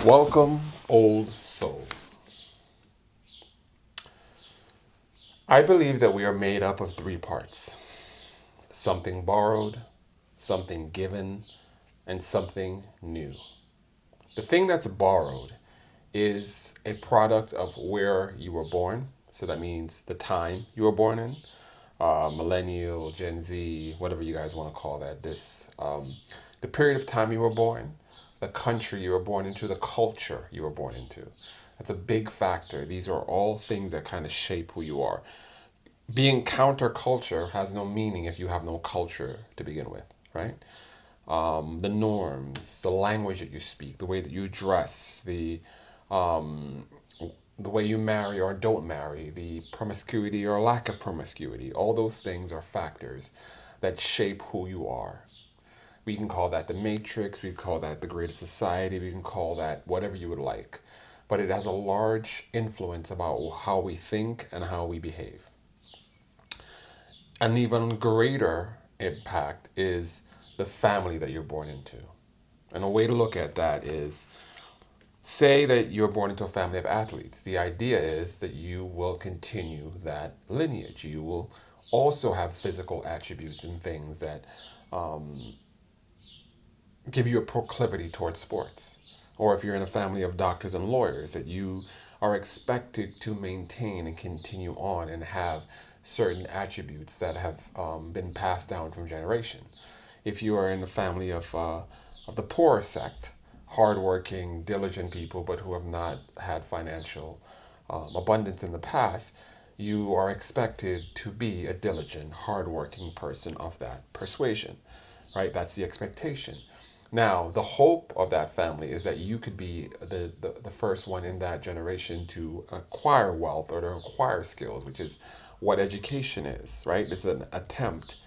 Welcome, old soul. I believe that we are made up of three parts: something borrowed, something given, and something new. The thing that's borrowed is a product of where you were born. So that means the time you were born in, millennial, Gen Z, whatever you guys want to call that. The period of time you were born, the country you were born into, the culture you were born into. That's a big factor. These are all things that kind of shape who you are. Being counterculture has no meaning if you have no culture to begin with, right? The norms, the language that you speak, the way that you dress, um, the way you marry or don't marry, the promiscuity or lack of promiscuity, all those things are factors that shape who you are. We can call that the matrix, we can call that the greatest society, we can call that whatever you would like. But it has a large influence about how we think and how we behave. An even greater impact is the family that you're born into. And a way to look at that is, say that you're born into a family of athletes. The idea is that you will continue that lineage. You will also have physical attributes and things that um, give you a proclivity towards sports. Or if you're in a family of doctors and lawyers, that you are expected to maintain and continue on and have certain attributes that have been passed down from generation. If you are in a family of the poor sect, hardworking, diligent people, but who have not had financial abundance in the past, you are expected to be a diligent, hardworking person of that persuasion, right? That's the expectation. Now, the hope of that family is that you could be the first one in that generation to acquire wealth or to acquire skills, which is what education is, right? It's an attempt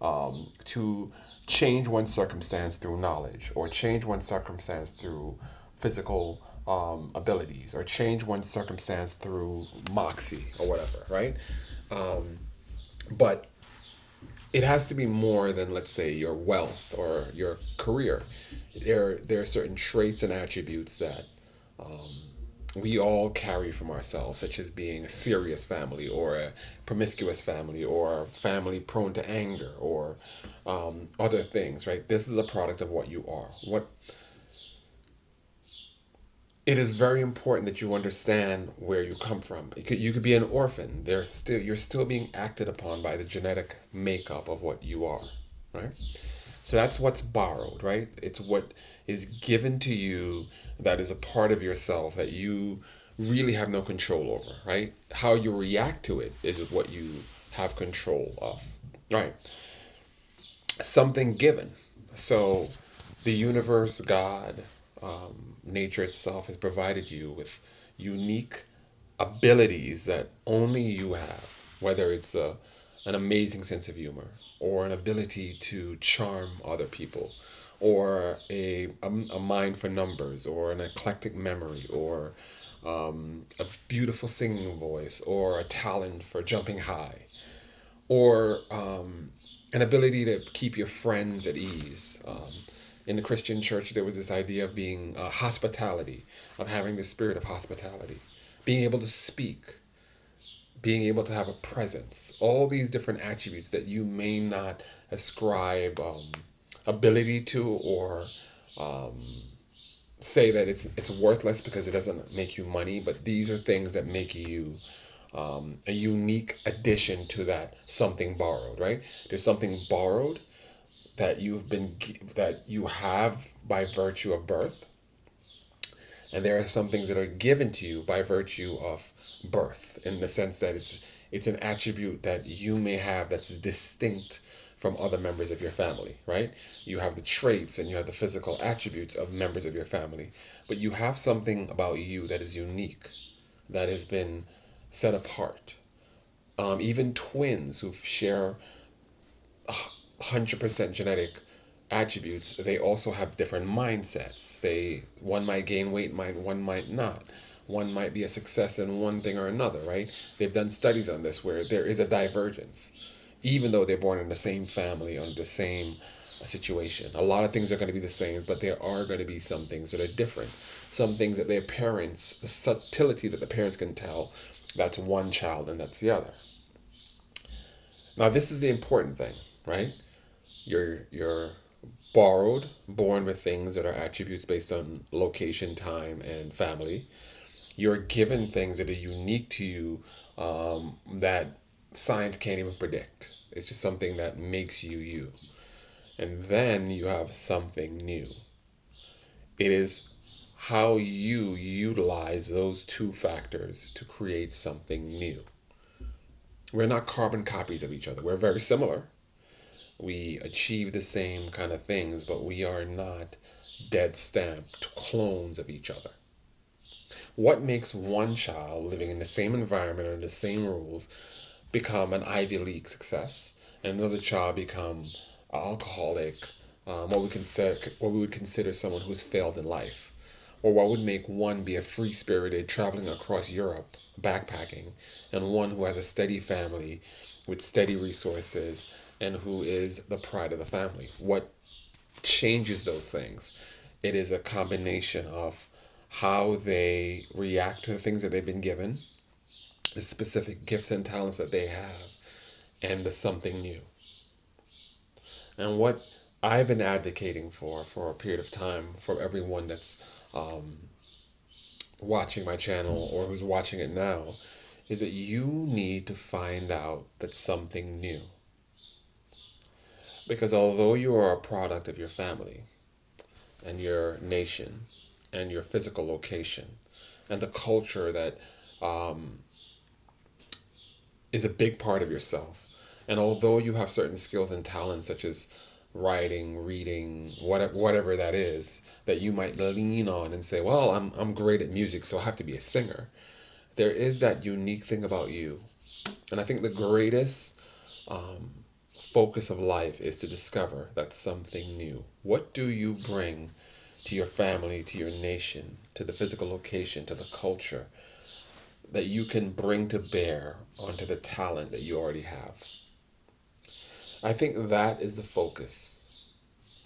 to change one's circumstance through knowledge, or change one's circumstance through physical abilities, or change one's circumstance through moxie or whatever, right? Um, but it has to be more than, let's say, your wealth or your career. There are certain traits and attributes that we all carry from ourselves, such as being a serious family or a promiscuous family or a family prone to anger or other things, right? This is a product of what you are. What It is very important that you understand where you come from. You could be an orphan. You're still being acted upon by the genetic makeup of what you are, right? So that's what's borrowed, right? It's what is given to you that is a part of yourself that you really have no control over, right? How you react to it is what you have control of, right? Something given. So the universe, God, nature itself has provided you with unique abilities that only you have, whether it's an amazing sense of humor or an ability to charm other people or a mind for numbers or an eclectic memory or a beautiful singing voice or a talent for jumping high or an ability to keep your friends at ease. In the Christian church, there was this idea of being hospitality, of having the spirit of hospitality, being able to speak, being able to have a presence, all these different attributes that you may not ascribe ability to or um, say that it's worthless because it doesn't make you money, but these are things that make you a unique addition to that something borrowed, right? There's something borrowed that you have by virtue of birth, and there are some things that are given to you by virtue of birth, in the sense that it's an attribute that you may have that's distinct from other members of your family, right? You have the traits and you have the physical attributes of members of your family, but you have something about you that is unique, that has been set apart. Even twins who share 100% genetic attributes, they also have different mindsets. One might gain weight, one might not. One might be a success in one thing or another, right? They've done studies on this where there is a divergence, even though they're born in the same family under the same a situation. A lot of things are going to be the same, but there are going to be some things that are different. Some things that their parents, the subtlety that the parents can tell, that's one child and that's the other. Now, this is the important thing, right? You're borrowed, born with things that are attributes based on location, time, and family. You're given things that are unique to you, that science can't even predict. It's just something that makes you you. And then you have something new. It is how you utilize those two factors to create something new. We're not carbon copies of each other. We're very similar. We achieve the same kind of things, but we are not dead stamped clones of each other. What makes one child living in the same environment or the same rules become an Ivy League success, and another child become an alcoholic, what we would consider someone who's failed in life, or what would make one be a free spirited traveling across Europe backpacking, and one who has a steady family with steady resources and who is the pride of the family. What changes those things? It is a combination of how they react to the things that they've been given, the specific gifts and talents that they have, and the something new. And what I've been advocating for a period of time for everyone that's um, watching my channel or who's watching it now is that you need to find out that something new. Because although you are a product of your family and your nation and your physical location and the culture that um, is a big part of yourself. And although you have certain skills and talents, such as writing, reading, whatever that is, that you might lean on and say, well, I'm great at music, so I have to be a singer. There is that unique thing about you. And I think the greatest um, focus of life is to discover that something new. What do you bring to your family, to your nation, to the physical location, to the culture, that you can bring to bear onto the talent that you already have? I think that is the focus.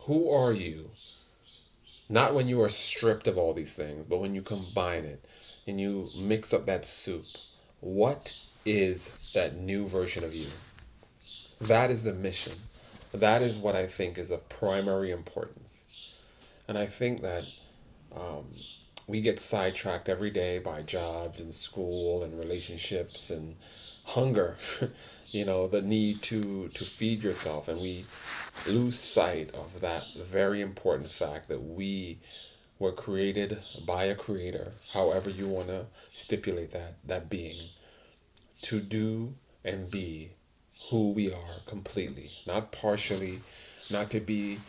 Who are you? Not when you are stripped of all these things, but when you combine it and you mix up that soup. What is that new version of you? That is the mission. That is what I think is of primary importance. And I think that um, we get sidetracked every day by jobs and school and relationships and hunger, the need to feed yourself, and we lose sight of that very important fact that we were created by a creator, however you want to stipulate that being, to do and be who we are completely, not partially, not to be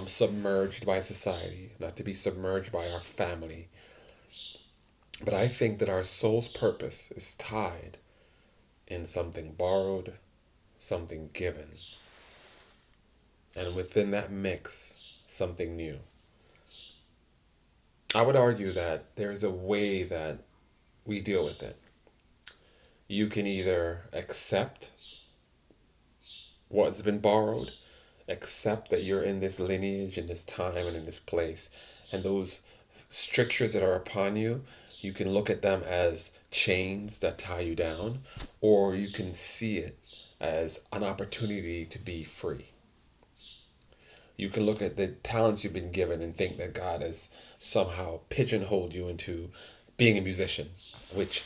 submerged by society, not to be submerged by our family. But I think that our soul's purpose is tied in something borrowed, something given, and within that mix, something new. I would argue that there's a way that we deal with it. You can either accept what's been borrowed, accept that you're in this lineage, in this time, and in this place, and those strictures that are upon you, you can look at them as chains that tie you down, or you can see it as an opportunity to be free. You can look at the talents you've been given and think that God has somehow pigeonholed you into being a musician, which,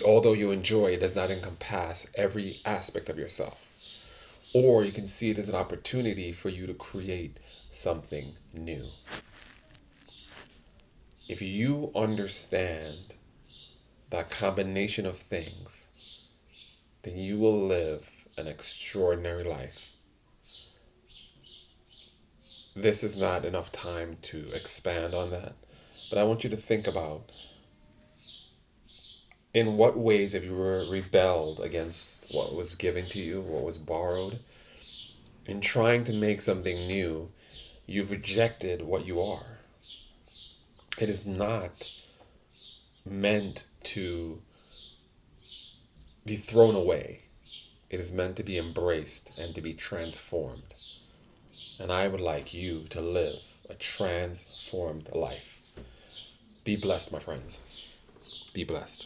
although you enjoy, does not encompass every aspect of yourself. Or you can see it as an opportunity for you to create something new. If you understand that combination of things, then you will live an extraordinary life. This is not enough time to expand on that, but I want you to think about in what ways have you rebelled against what was given to you, what was borrowed. In trying to make something new, you've rejected what you are. It is not meant to be thrown away. It is meant to be embraced and to be transformed. And I would like you to live a transformed life. Be blessed, my friends. Be blessed.